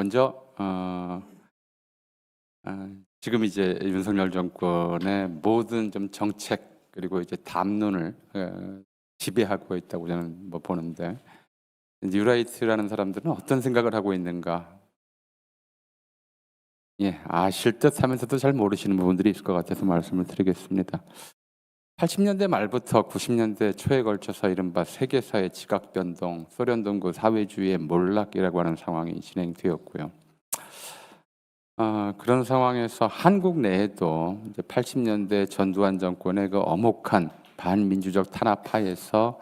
먼저 지금 이제 윤석열 정권의 모든 좀 정책 그리고 이제 담론을 지배하고 있다고 저는 보는데, 뉴라이트라는 사람들은 어떤 생각을 하고 있는가? 예, 아실 듯 하면서도 잘 모르시는 부분들이 있을 것 같아서 말씀을 드리겠습니다. 80년대 말부터 90년대 초에 걸쳐서 이른바 세계사의 지각 변동, 소련 동구 사회주의의 몰락이라고 하는 상황이 진행되었고요. 그런 상황에서 한국 내에도 이제 80년대 전두환 정권의 그 엄혹한 반민주적 탄압하에서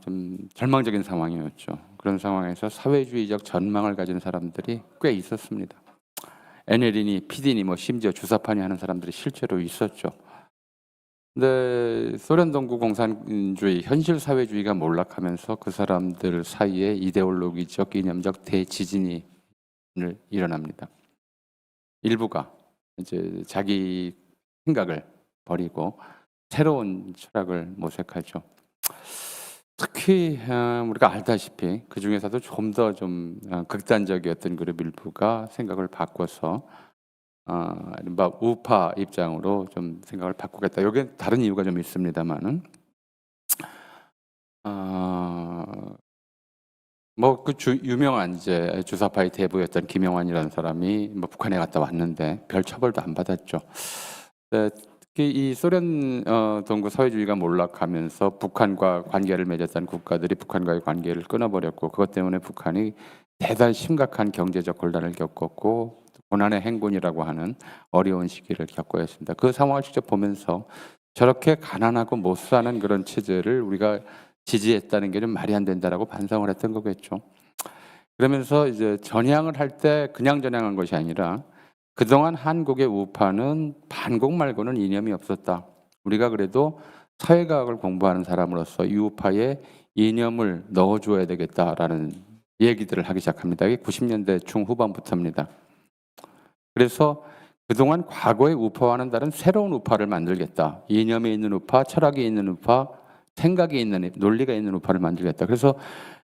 좀 절망적인 상황이었죠. 그런 상황에서 사회주의적 전망을 가진 사람들이 꽤 있었습니다. NL이니 PD니 심지어 주사파니 하는 사람들이 실제로 있었죠. 근데 소련 동구 공산주의, 현실 사회주의가 몰락하면서 그 사람들 사이에 이데올로기적, 이념적 대지진이 일어납니다. 일부가 이제 자기 생각을 버리고 새로운 철학을 모색하죠. 특히 우리가 알다시피 그 중에서도 좀 더 극단적이었던 그룹 일부가 생각을 바꿔서 이른바 우파 입장으로 좀 생각을 바꾸겠다. 여기에 다른 이유가 좀 있습니다만은 유명한 이제 주사파의 대부였던 김영환이라는 사람이 북한에 갔다 왔는데 별 처벌도 안 받았죠. 특히 이 소련 동구 사회주의가 몰락하면서 북한과 관계를 맺었던 국가들이 북한과의 관계를 끊어버렸고, 그것 때문에 북한이 대단히 심각한 경제적 곤란을 겪었고 고난의 행군이라고 하는 어려운 시기를 겪어야 했습니다. 그 상황을 직접 보면서 저렇게 가난하고 못 사는 그런 체제를 우리가 지지했다는 게 좀 말이 안 된다라고 반성을 했던 거겠죠. 그러면서 이제 전향을 할 때 그냥 전향한 것이 아니라, 그동안 한국의 우파는 반공 말고는 이념이 없었다. 우리가 그래도 사회과학을 공부하는 사람으로서 이 우파에 이념을 넣어줘야 되겠다라는 얘기들을 하기 시작합니다. 이게 90년대 중후반부터입니다. 그래서 그동안 과거의 우파와는 다른 새로운 우파를 만들겠다. 이념이 있는 우파, 철학이 있는 우파, 생각이 있는, 논리가 있는 우파를 만들겠다. 그래서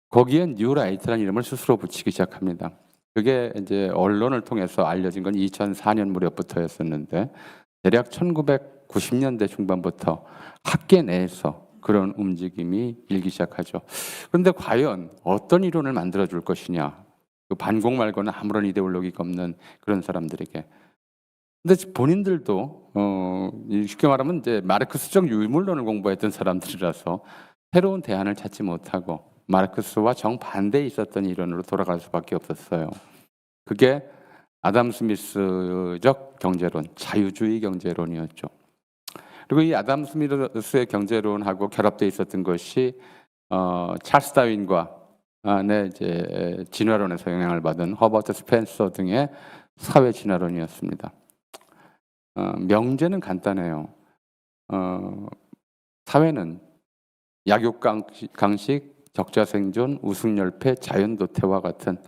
거기에 뉴라이트라는 이름을 스스로 붙이기 시작합니다. 그게 이제 언론을 통해서 알려진 건 2004년 무렵부터였었는데, 대략 1990년대 중반부터 학계 내에서 그런 움직임이 일기 시작하죠. 그런데 과연 어떤 이론을 만들어 줄 것이냐? 그 반공 말고는 아무런 이데올로기가 없는 그런 사람들에게. 근데 본인들도 쉽게 말하면 이제 마르크스적 유물론을 공부했던 사람들이라서 새로운 대안을 찾지 못하고 마르크스와 정반대에 있었던 이론으로 돌아갈 수밖에 없었어요. 그게 아담 스미스적 경제론, 자유주의 경제론이었죠. 그리고 이 아담 스미스의 경제론하고 결합되어 있었던 것이 찰스 다윈과 이제 진화론에서 영향을 받은 허버트 스펜서 등의 사회 진화론이었습니다. 명제는 간단해요. 사회는 약육강식, 적자생존, 우승열패, 자연도태와 같은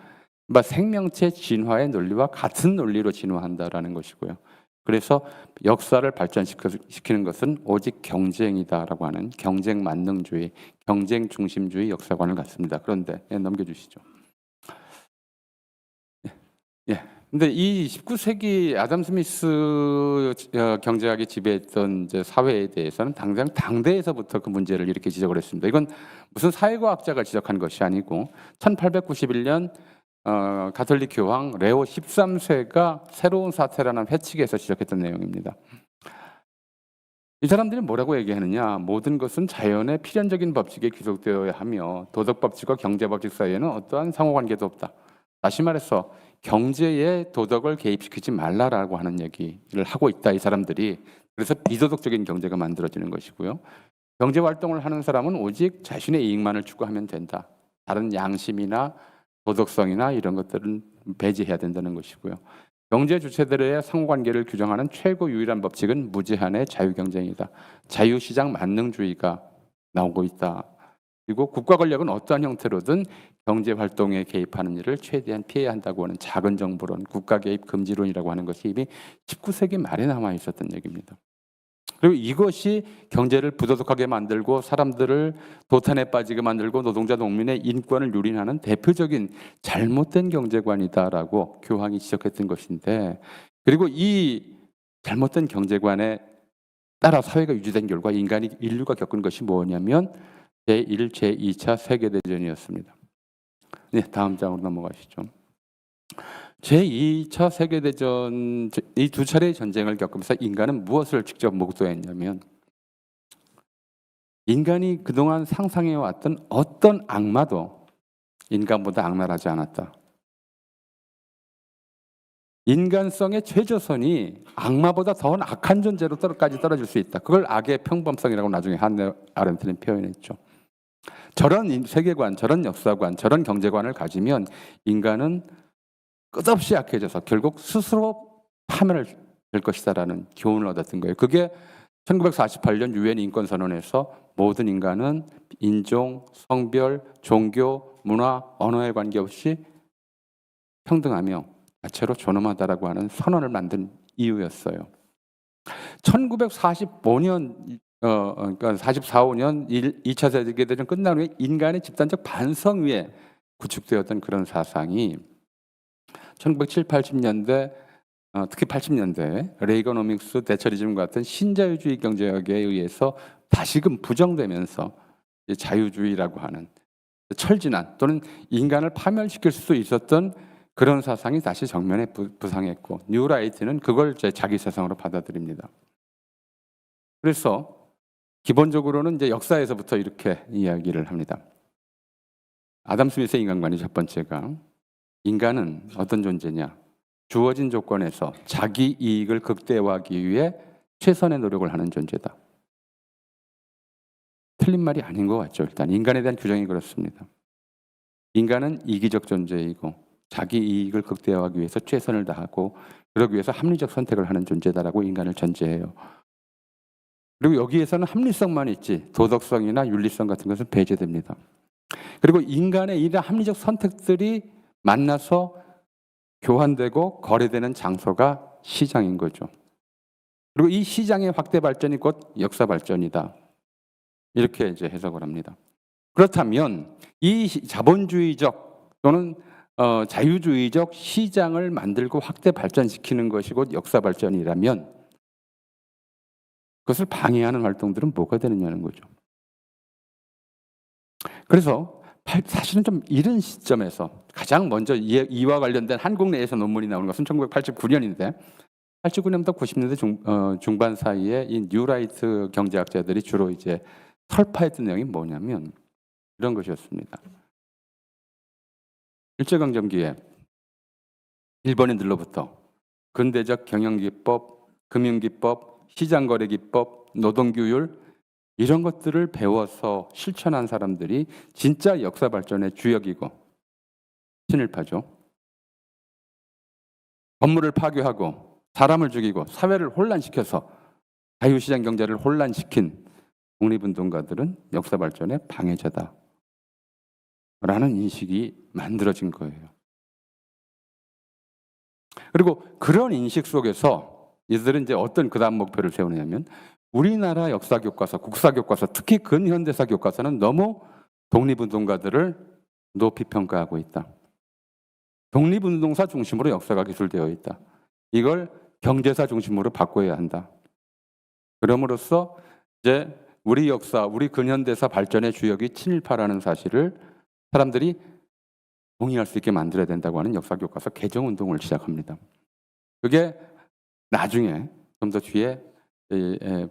생명체 진화의 논리와 같은 논리로 진화한다라는 것이고요. 그래서 역사를 발전시키는 것은 오직 경쟁이다라고 하는 경쟁 만능주의, 경쟁 중심주의 역사관을 갖습니다. 그런데 넘겨주시죠. 예. 근데 이 19세기 아담 스미스 경제학이 지배했던 이제 사회에 대해서는 당장 당대에서부터 그 문제를 이렇게 지적을 했습니다. 이건 무슨 사회과학자가 지적한 것이 아니고 1891년 가톨릭 교황 레오 13세가 새로운 사태라는 회칙에서 지적했던 내용입니다. 이 사람들이 뭐라고 얘기하느냐? 모든 것은 자연의 필연적인 법칙에 귀속되어야 하며 도덕 법칙과 경제 법칙 사이에는 어떠한 상호관계도 없다. 다시 말해서 경제에 도덕을 개입시키지 말라라고 하는 얘기를 하고 있다, 이 사람들이. 그래서 비도덕적인 경제가 만들어지는 것이고요. 경제 활동을 하는 사람은 오직 자신의 이익만을 추구하면 된다. 다른 양심이나 도덕성이나 이런 것들은 배제해야 된다는 것이고요. 경제 주체들의 상호관계를 규정하는 최고 유일한 법칙은 무제한의 자유경쟁이다. 자유시장 만능주의가 나오고 있다. 그리고 국가 권력은 어떠한 형태로든 경제 활동에 개입하는 일을 최대한 피해야 한다고 하는 작은 정부론, 국가 개입 금지론이라고 하는 것이 이미 19세기 말에 남아 있었던 얘기입니다. 그리고 이것이 경제를 부도덕하게 만들고 사람들을 도탄에 빠지게 만들고 노동자 농민의 인권을 유린하는 대표적인 잘못된 경제관이다라고 교황이 지적했던 것인데, 그리고 이 잘못된 경제관에 따라 사회가 유지된 결과 인류가 겪은 것이 뭐냐면 제1, 제2차 세계대전이었습니다. 네, 다음 장으로 넘어가시죠. 제2차 세계대전, 이 두 차례의 전쟁을 겪으면서 인간은 무엇을 직접 목도했냐면, 인간이 그동안 상상해왔던 어떤 악마도 인간보다 악랄하지 않았다. 인간성의 최저선이 악마보다 더 악한 존재로까지 떨어질 수 있다. 그걸 악의 평범성이라고 나중에 한네 아렌트는 표현했죠. 저런 세계관, 저런 역사관, 저런 경제관을 가지면 인간은 끝없이 약해져서 결국 스스로 파멸을 될 것이다라는 교훈을 얻었던 거예요. 그게 1948년 유엔 인권선언에서 모든 인간은 인종, 성별, 종교, 문화, 언어에 관계없이 평등하며 자체로 존엄하다라고 하는 선언을 만든 이유였어요. 1945년 그러니까 44, 5년 2차 세계대전 끝난 후에 인간의 집단적 반성 위에 구축되었던 그런 사상이 1970, 80년대 특히 80년대 레이거노믹스, 대처리즘 같은 신자유주의 경제학에 의해서 다시금 부정되면서 자유주의라고 하는 철진한 또는 인간을 파멸시킬 수 있었던 그런 사상이 다시 정면에 부상했고, 뉴라이트는 그걸 자기 세상으로 받아들입니다. 그래서 기본적으로는 이제 역사에서부터 이렇게 이야기를 합니다. 아담 스미스의 인간관이 첫 번째가, 인간은 어떤 존재냐? 주어진 조건에서 자기 이익을 극대화하기 위해 최선의 노력을 하는 존재다. 틀린 말이 아닌 것 같죠. 일단 인간에 대한 규정이 그렇습니다. 인간은 이기적 존재이고 자기 이익을 극대화하기 위해서 최선을 다하고 그러기 위해서 합리적 선택을 하는 존재다라고 인간을 전제해요. 그리고 여기에서는 합리성만 있지 도덕성이나 윤리성 같은 것은 배제됩니다. 그리고 인간의 이런 합리적 선택들이 만나서 교환되고 거래되는 장소가 시장인 거죠. 그리고 이 시장의 확대 발전이 곧 역사 발전이다. 이렇게 이제 해석을 합니다. 그렇다면 이 자본주의적 또는 자유주의적 시장을 만들고 확대 발전시키는 것이 곧 역사 발전이라면 그것을 방해하는 활동들은 뭐가 되느냐는 거죠. 그래서 사실은 좀 이른 시점에서 가장 먼저 이와 관련된 한국 내에서 논문이 나오는 것은 1989년인데 89년부터 90년대 중반 사이에 이 뉴라이트 경제학자들이 주로 이제 설파했던 내용이 뭐냐면 이런 것이었습니다. 일제강점기에 일본인들로부터 근대적 경영기법, 금융기법, 시장거래기법, 노동규율 이런 것들을 배워서 실천한 사람들이 진짜 역사 발전의 주역이고 친일파죠. 건물을 파괴하고 사람을 죽이고 사회를 혼란시켜서 자유시장 경제를 혼란시킨 독립운동가들은 역사 발전의 방해자다 라는 인식이 만들어진 거예요. 그리고 그런 인식 속에서 이들은 이제 어떤 그 다음 목표를 세우냐면 우리나라 역사 교과서, 국사 교과서, 특히 근현대사 교과서는 너무 독립운동가들을 높이 평가하고 있다. 독립운동사 중심으로 역사가 기술되어 있다. 이걸 경제사 중심으로 바꿔야 한다. 그럼으로써 이제 우리 역사, 우리 근현대사 발전의 주역이 친일파라는 사실을 사람들이 동의할 수 있게 만들어야 된다고 하는 역사 교과서 개정 운동을 시작합니다. 그게 나중에 좀 더 뒤에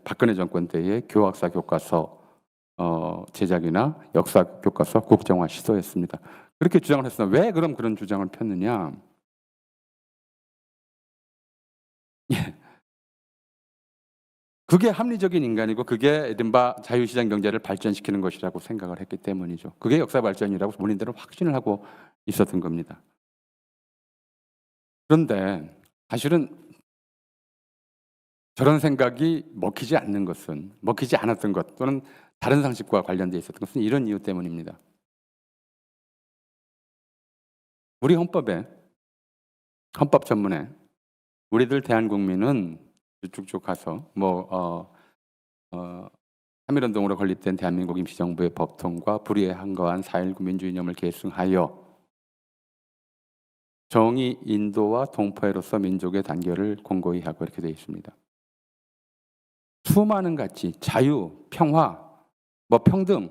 박근혜 정권 때의 교학사 교과서 제작이나 역사 교과서 국정화 시도였습니다. 그렇게 주장을 했으나 왜 그럼 그런 주장을 폈느냐? 예. 그게 합리적인 인간이고 그게 이른바 자유시장 경제를 발전시키는 것이라고 생각을 했기 때문이죠. 그게 역사 발전이라고 본인들은 확신을 하고 있었던 겁니다. 그런데 사실은 저런 생각이 먹히지 않았던 것 또는 다른 상식과 관련되어 있었던 것은 이런 이유 때문입니다. 우리 헌법 전문에 우리들 대한국민은 쭉쭉 가서 어, 3.1운동으로 건립된 대한민국 임시정부의 법통과 불의에 한거한 4.19 민주이념을 계승하여 정의, 인도와 동포애로서 민족의 단결을 공고히 하고 이렇게 되어 있습니다. 수많은 가치, 자유, 평화, 뭐 평등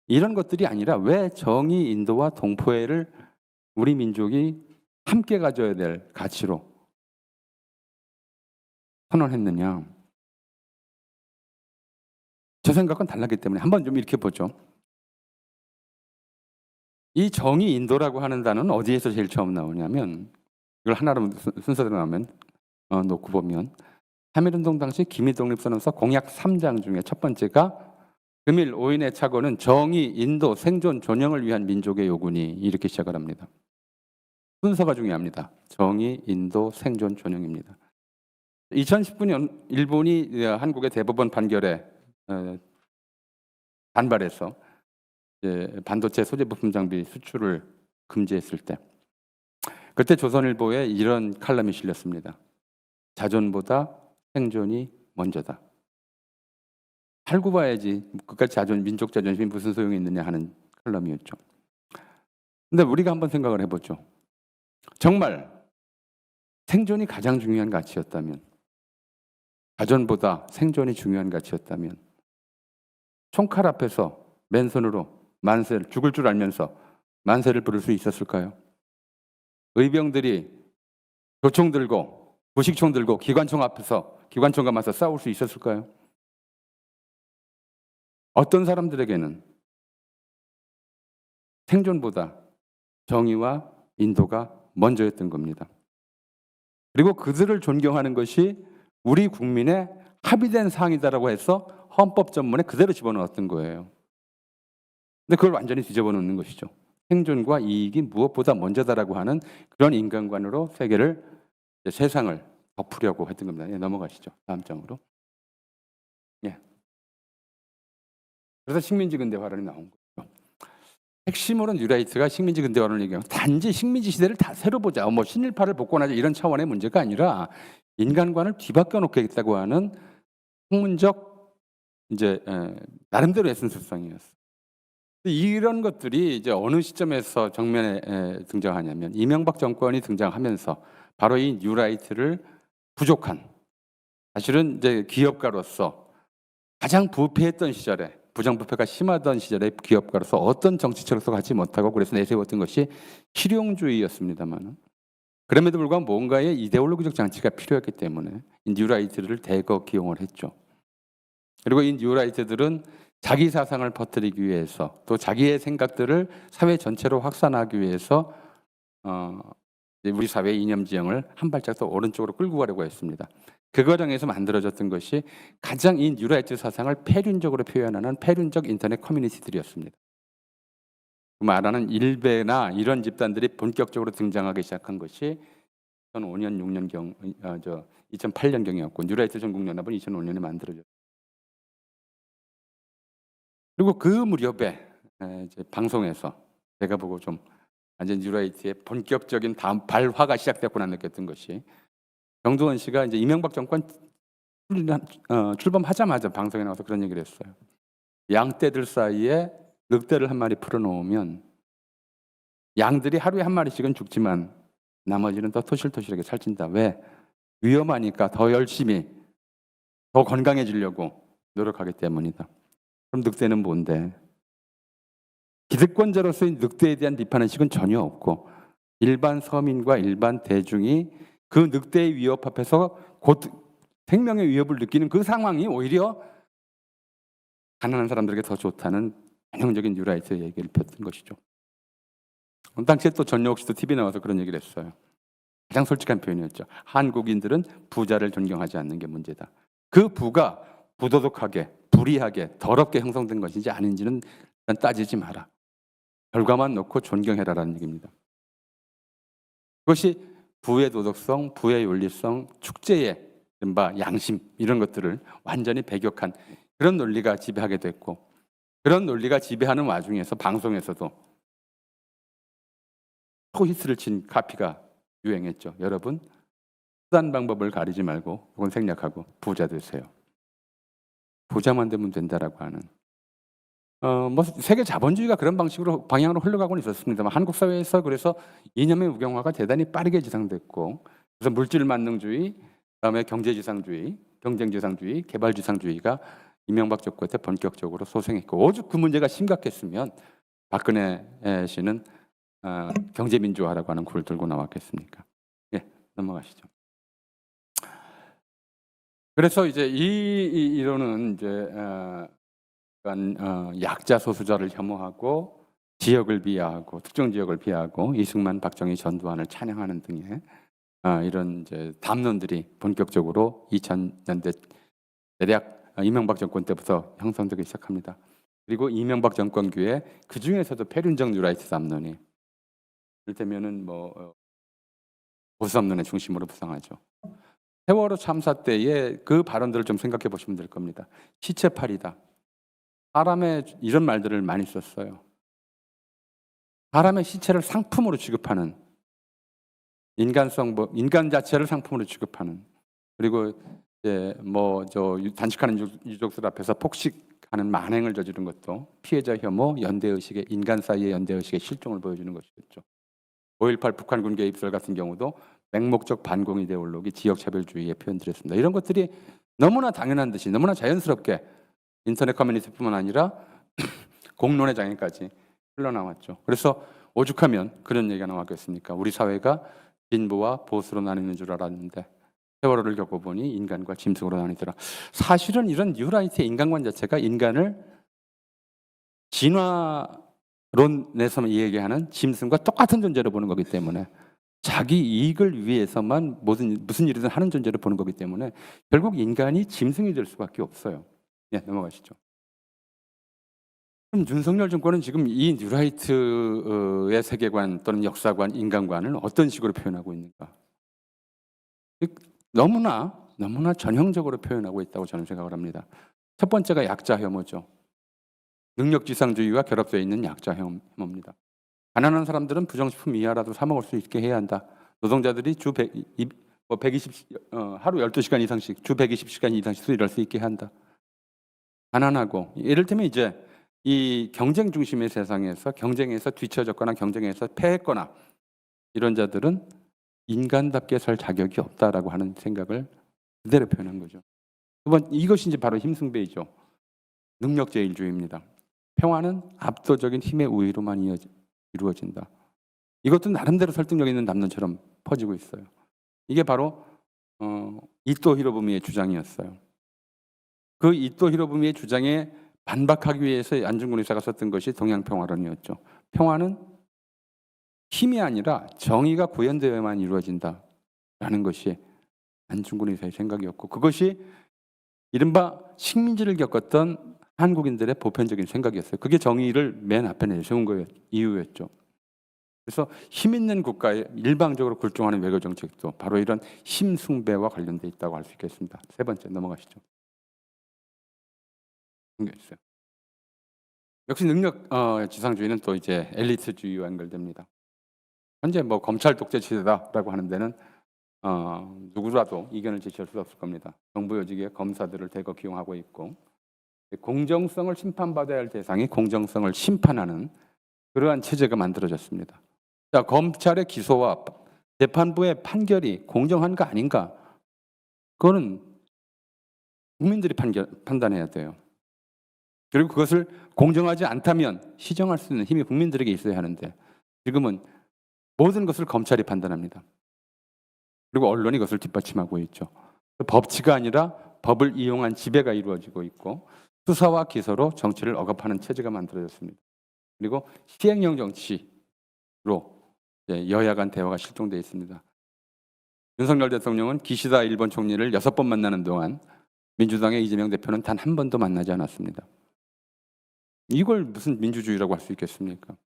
이런 것들이 아니라 왜 정의, 인도와 동포애를 우리 민족이 함께 가져야 될 가치로 선언했느냐? 제 생각은 달랐기 때문에 한번 좀 이렇게 보죠. 이 정의, 인도라고 하는 단어는 어디에서 제일 처음 나오냐면 이걸 하나로 순서대로 나오면 놓고 보면 3.1운동 당시 기밀독립선언서 공약 3장 중에 첫 번째가 금일 5인의 착오는 정의, 인도, 생존, 존영을 위한 민족의 요구니 이렇게 시작을 합니다. 순서가 중요합니다. 정의, 인도, 생존, 존영입니다. 2019년 일본이 한국의 대법원 판결에 반발해서 반도체 소재 부품 장비 수출을 금지했을 때 그때 조선일보에 이런 칼럼이 실렸습니다. 자존보다 생존이 먼저다. 팔고 봐야지 그까지 민족 자존심이 무슨 소용이 있느냐 하는 칼럼이었죠. 근데 우리가 한번 생각을 해보죠. 정말 생존이 가장 중요한 가치였다면, 자존보다 생존이 중요한 가치였다면 총칼 앞에서 맨손으로 만세를 죽을 줄 알면서 만세를 부를 수 있었을까요? 의병들이 조총 들고 부식총 들고 기관총 감아서 싸울 수 있었을까요? 어떤 사람들에게는 생존보다 정의와 인도가 먼저였던 겁니다. 그리고 그들을 존경하는 것이 우리 국민의 합의된 사항이다라고 해서 헌법 전문에 그대로 집어넣었던 거예요. 근데 그걸 완전히 뒤집어 놓는 것이죠. 생존과 이익이 무엇보다 먼저다라고 하는 그런 인간관으로 세상을 덮으려고 했던 겁니다. 예, 넘어가시죠. 다음 장으로. 예. 그래서 식민지 근대화론이 나온 거죠. 핵심으로는 뉴라이트가 식민지 근대화론을 얘기하면 단지 식민지 시대를 다 새로 보자, 뭐 신일파를 복권하자 이런 차원의 문제가 아니라 인간관을 뒤바꿔 놓겠다고 하는 학문적 나름대로 에센스성이었어요. 이런 것들이 이제 어느 시점에서 정면에 등장하냐면 이명박 정권이 등장하면서 바로 이 뉴라이트를 부족한, 사실은 이제 기업가로서 가장 부패했던 시절에, 부정부패가 심하던 시절에 기업가로서 어떤 정치체로서 가지 못하고 그래서 내세웠던 것이 실용주의였습니다만, 그럼에도 불구하고 뭔가의 이데올로기적 장치가 필요했기 때문에 이 뉴라이트를 대거 기용을 했죠. 그리고 이 뉴라이트들은 자기 사상을 퍼뜨리기 위해서 또 자기의 생각들을 사회 전체로 확산하기 위해서 우리 사회의 이념 지형을 한 발짝 더 오른쪽으로 끌고 가려고 했습니다. 그 과정에서 만들어졌던 것이 가장 이 뉴라이트 사상을 폐륜적으로 표현하는 폐륜적 인터넷 커뮤니티들이었습니다. 그 말하는 일베나 이런 집단들이 본격적으로 등장하기 시작한 것이 2005년, 6년경, 2008년경이었고 뉴라이트 전국연합은 2005년에 만들어졌습니다. 그리고 그 무렵에 이제 방송에서 제가 보고 좀 완전 뉴라이트의 본격적인 다음 발화가 시작됐구나 느꼈던 것이 정두원 씨가 이제 이명박 정권 출범하자마자 방송에 나와서 그런 얘기를 했어요. 양떼들 사이에 늑대를 한 마리 풀어놓으면 양들이 하루에 한 마리씩은 죽지만 나머지는 더 토실토실하게 살찐다. 왜? 위험하니까 더 열심히 더 건강해지려고 노력하기 때문이다. 그럼 늑대는 뭔데? 기득권자로서의 늑대에 대한 비판의 식은 전혀 없고 일반 서민과 일반 대중이 그 늑대의 위협 앞에서 곧 생명의 위협을 느끼는 그 상황이 오히려 가난한 사람들에게 더 좋다는 전형적인 뉴라이트의 얘기를 폈던 것이죠. 당시에 또 전여옥 씨도 TV 나와서 그런 얘기를 했어요. 가장 솔직한 표현이었죠. 한국인들은 부자를 존경하지 않는 게 문제다. 그 부가 부도덕하게, 불의하게, 더럽게 형성된 것인지 아닌지는 따지지 마라. 결과만 놓고 존경해라라는 얘기입니다. 그것이 부의 도덕성, 부의 윤리성, 축제의 이른바 양심 이런 것들을 완전히 배격한 그런 논리가 지배하게 됐고, 그런 논리가 지배하는 와중에서 방송에서도 초히트를 친 카피가 유행했죠. 여러분, 수단 방법을 가리지 말고 그건 생략하고 부자 되세요. 부자만 되면 된다라고 하는 뭐 세계 자본주의가 그런 방식으로 방향으로 흘러가고는 있었습니다만 한국 사회에서 그래서 이념의 우경화가 대단히 빠르게 지상됐고 그래서 물질 만능주의, 그다음에 경제지상주의, 경쟁지상주의, 개발지상주의가 이명박 정권 때 본격적으로 소생했고 오죽 그 문제가 심각했으면 박근혜 씨는 경제민주화라고 하는 굴을 들고 나왔겠습니까? 예, 넘어가시죠. 그래서 이제 이 이론은 이제 약자 소수자를 혐오하고 지역을 비하하고 특정 지역을 비하하고 이승만, 박정희, 전두환을 찬양하는 등의 이런 이제 담론들이 본격적으로 2000년대 대략 이명박 정권 때부터 형성되기 시작합니다. 그리고 이명박 정권기에 그 중에서도 패륜적 뉴라이트 담론이 이를테면은 뭐 보수 담론의 중심으로 부상하죠. 세월호 참사 때의 그 발언들을 좀 생각해 보시면 될 겁니다. 시체팔이다. 사람의 이런 말들을 많이 썼어요. 사람의 시체를 상품으로 취급하는 인간 자체를 상품으로 취급하는 그리고 이제 뭐 저 단식하는 유족들 앞에서 폭식하는 만행을 저지른 것도 피해자 혐오, 연대의식의 인간 사이의 연대의식의 실종을 보여주는 것이었죠. 5.18 북한군 개입설 같은 경우도 맹목적 반공 이데올로기, 지역차별주의의 표현들이었습니다. 이런 것들이 너무나 당연한 듯이 너무나 자연스럽게 인터넷 커뮤니티뿐만 아니라 공론의 장애까지 흘러나왔죠. 그래서 오죽하면 그런 얘기가 나왔겠습니까? 우리 사회가 진보와 보수로 나뉘는 줄 알았는데 세월호를 겪어보니 인간과 짐승으로 나뉘더라. 사실은 이런 뉴라이트의 인간관 자체가 인간을 진화론에서만 얘기하는 짐승과 똑같은 존재로 보는 거기 때문에 자기 이익을 위해서만 무슨 일이든 하는 존재로 보는 거기 때문에 결국 인간이 짐승이 될 수밖에 없어요. 예, 넘어가시죠. 그럼 윤석열 정권은 지금 이 뉴라이트의 세계관 또는 역사관, 인간관을 어떤 식으로 표현하고 있는가? 너무나 전형적으로 표현하고 있다고 저는 생각을 합니다. 첫 번째가 약자 혐오죠. 능력지상주의와 결합되어 있는 약자 혐오입니다. 가난한 사람들은 부정식품 이하라도 사 먹을 수 있게 해야 한다. 노동자들이 주 120, 하루 12시간 이상씩, 주 120시간 이상씩 일할 수 있게 한다. 가난하고, 이를테면 이제 이 경쟁 중심의 세상에서 경쟁에서 뒤처졌거나 경쟁에서 패했거나 이런 자들은 인간답게 살 자격이 없다라고 하는 생각을 그대로 표현한 거죠. 두 번, 이것이 이제 바로 힘승배이죠. 능력제일주의입니다. 평화는 압도적인 힘의 우위로만 이루어진다. 이것도 나름대로 설득력 있는 담론처럼 퍼지고 있어요. 이게 바로 이토 히로부미의 주장이었어요. 그 이토 히로부미의 주장에 반박하기 위해서 안중근 의사가 썼던 것이 동양평화론이었죠. 평화는 힘이 아니라 정의가 구현되어야만 이루어진다라는 것이 안중근 의사의 생각이었고 그것이 이른바 식민지를 겪었던 한국인들의 보편적인 생각이었어요. 그게 정의를 맨 앞에 내세운 이유였죠. 그래서 힘 있는 국가에 일방적으로 굴종하는 외교 정책도 바로 이런 힘 숭배와 관련돼 있다고 할 수 있겠습니다. 세 번째 넘어가시죠. 있어요. 역시 능력 지상주의는 또 이제 엘리트주의와 연결됩니다. 현재 뭐 검찰 독재 시대다라고 하는 데는 누구라도 이견을 제시할 수 없을 겁니다. 정부 요직에 검사들을 대거 기용하고 있고 공정성을 심판받아야 할 대상이 공정성을 심판하는 그러한 체제가 만들어졌습니다. 자, 검찰의 기소와 재판부의 판결이 공정한 거 아닌가? 그거는 국민들이 판단해야 돼요. 그리고 그것을 공정하지 않다면 시정할 수 있는 힘이 국민들에게 있어야 하는데 지금은 모든 것을 검찰이 판단합니다. 그리고 언론이 그것을 뒷받침하고 있죠. 법치가 아니라 법을 이용한 지배가 이루어지고 있고 수사와 기소로 정치를 억압하는 체제가 만들어졌습니다. 그리고 시행령 정치로 여야 간 대화가 실종되어 있습니다. 윤석열 대통령은 기시다 일본 총리를 6번 만나는 동안 민주당의 이재명 대표는 단 한 번도 만나지 않았습니다. 이걸 무슨 민주주의라고 할 수 있겠습니까?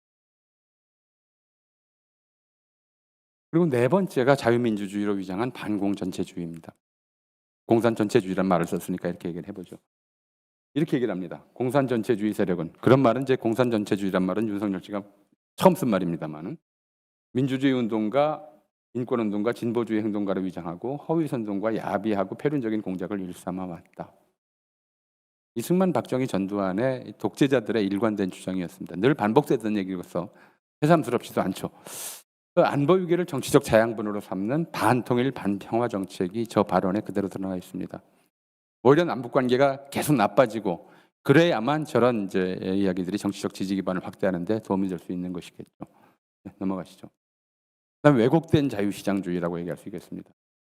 그리고 네 번째가 자유민주주의로 위장한 반공전체주의입니다. 공산전체주의란 말을 썼으니까 이렇게 얘기를 해보죠. 이렇게 얘기를 합니다. 공산전체주의 세력은 그런 말은 이제 공산전체주의란 말은 윤석열 씨가 처음 쓴 말입니다만은 민주주의 운동가, 인권운동가, 진보주의 행동가를 위장하고 허위선동과 야비하고 패륜적인 공작을 일삼아 왔다. 이승만, 박정희, 전두환의 독재자들의 일관된 주장이었습니다. 늘 반복되던 얘기로서 새삼스럽지도 않죠. 그 안보 위기를 정치적 자양분으로 삼는 반통일 반평화 정책이 저 발언에 그대로 드러나 있습니다. 오히려 남북 관계가 계속 나빠지고 그래야만 저런 이제 이야기들이 정치적 지지 기반을 확대하는 데 도움이 될 수 있는 것이겠죠. 네, 넘어가시죠. 그다음 왜곡된 자유시장주의라고 얘기할 수 있겠습니다.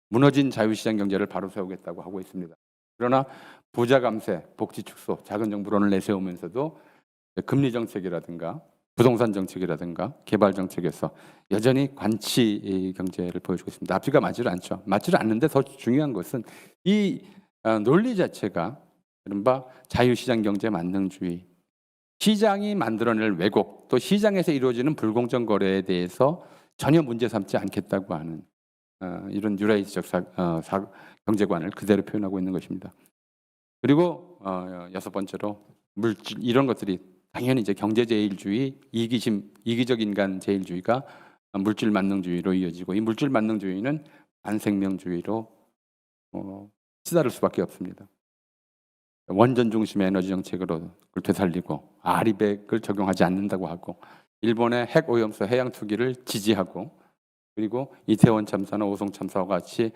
무너진 자유시장 경제를 바로 세우겠다고 하고 있습니다. 그러나 부자 감세, 복지 축소, 작은 정부론을 내세우면서도 금리 정책이라든가 부동산 정책이라든가 개발 정책에서 여전히 관치 경제를 보여주고 있습니다. 앞뒤가 맞지를 않죠. 맞지를 않는데 더 중요한 것은 이 논리 자체가 이른바 자유시장 경제 만능주의, 시장이 만들어낼 왜곡, 또 시장에서 이루어지는 불공정 거래에 대해서 전혀 문제 삼지 않겠다고 하는 이런 뉴라이트적 경제관을 그대로 표현하고 있는 것입니다. 그리고 여섯 번째로 물질, 이런 것들이 당연히 이제 경제제일주의, 이기적 인간 제일주의가 물질 만능주의로 이어지고, 이 물질 만능주의는 반생명주의로 치달을 수밖에 없습니다. 원전 중심의 에너지 정책으로 그걸 되살리고 아리백을 적용하지 않는다고 하고, 일본의 핵 오염수 해양 투기를 지지하고, 그리고 이태원 참사나 오송 참사와 같이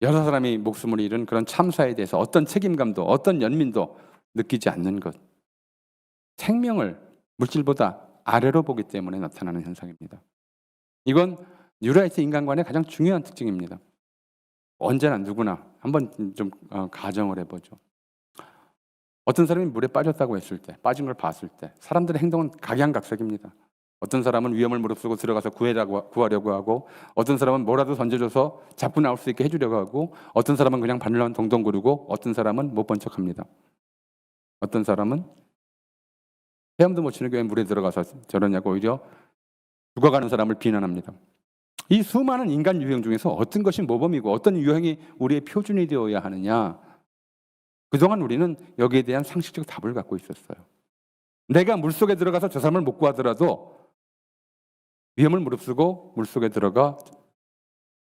여러 사람이 목숨을 잃은 그런 참사에 대해서 어떤 책임감도 어떤 연민도 느끼지 않는 것, 생명을 물질보다 아래로 보기 때문에 나타나는 현상입니다. 이건 뉴라이트 인간관의 가장 중요한 특징입니다. 언제나 누구나 한번 좀 가정을 해보죠. 어떤 사람이 물에 빠졌다고 했을 때, 빠진 걸 봤을 때 사람들의 행동은 각양각색입니다. 어떤 사람은 위험을 무릅쓰고 들어가서 구하려고 하고, 어떤 사람은 뭐라도 던져줘서 잡고 나올 수 있게 해주려고 하고, 어떤 사람은 그냥 바늘만 동동 구르고, 어떤 사람은 못 본 척합니다. 어떤 사람은 헤엄도 못 치는 게 왜 물에 들어가서 저러냐고 오히려 죽어가는 사람을 비난합니다. 이 수많은 인간 유형 중에서 어떤 것이 모범이고 어떤 유형이 우리의 표준이 되어야 하느냐, 그동안 우리는 여기에 대한 상식적 답을 갖고 있었어요. 내가 물속에 들어가서 저 사람을 못 구하더라도 위험을 무릅쓰고 물속에 들어가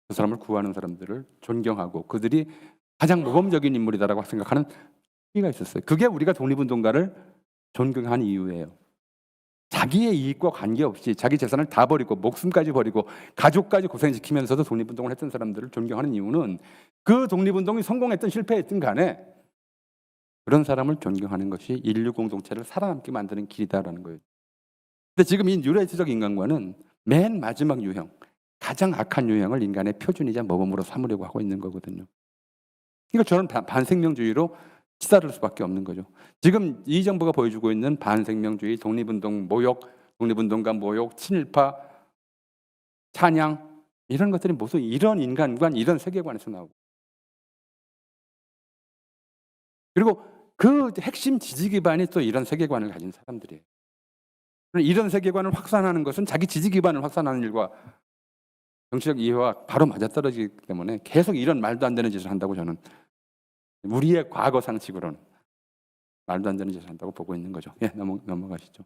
그 사람을 구하는 사람들을 존경하고 그들이 가장 모범적인 인물이다라고 생각하는 시기가 있었어요. 그게 우리가 독립운동가를 존경한 이유예요. 자기의 이익과 관계없이 자기 재산을 다 버리고 목숨까지 버리고 가족까지 고생시키면서도 독립운동을 했던 사람들을 존경하는 이유는 그 독립운동이 성공했든 실패했든 간에 그런 사람을 존경하는 것이 인류 공동체를 살아남게 만드는 길이다라는 거예요. 근데 지금 이 뉴라이트적 인간관은 맨 마지막 유형, 가장 악한 유형을 인간의 표준이자 모범으로 삼으려고 하고 있는 거거든요. 그러니까 저는 반생명주의로 치달을 수밖에 없는 거죠. 지금 이 정부가 보여주고 있는 반생명주의, 독립운동 모욕, 독립운동가 모욕, 친일파 찬양, 이런 것들이 모두 이런 인간관, 이런 세계관에서 나오고, 그리고 그 핵심 지지 기반이 또 이런 세계관을 가진 사람들이에요. 이런 세계관을 확산하는 것은 자기 지지 기반을 확산하는 일과 정치적 이해와 바로 맞아떨어지기 때문에 계속 이런 말도 안 되는 짓을 한다고, 저는 우리의 과거 상식으로는 말도 안 되는 짓을 한다고 보고 있는 거죠. 예, 넘어가시죠.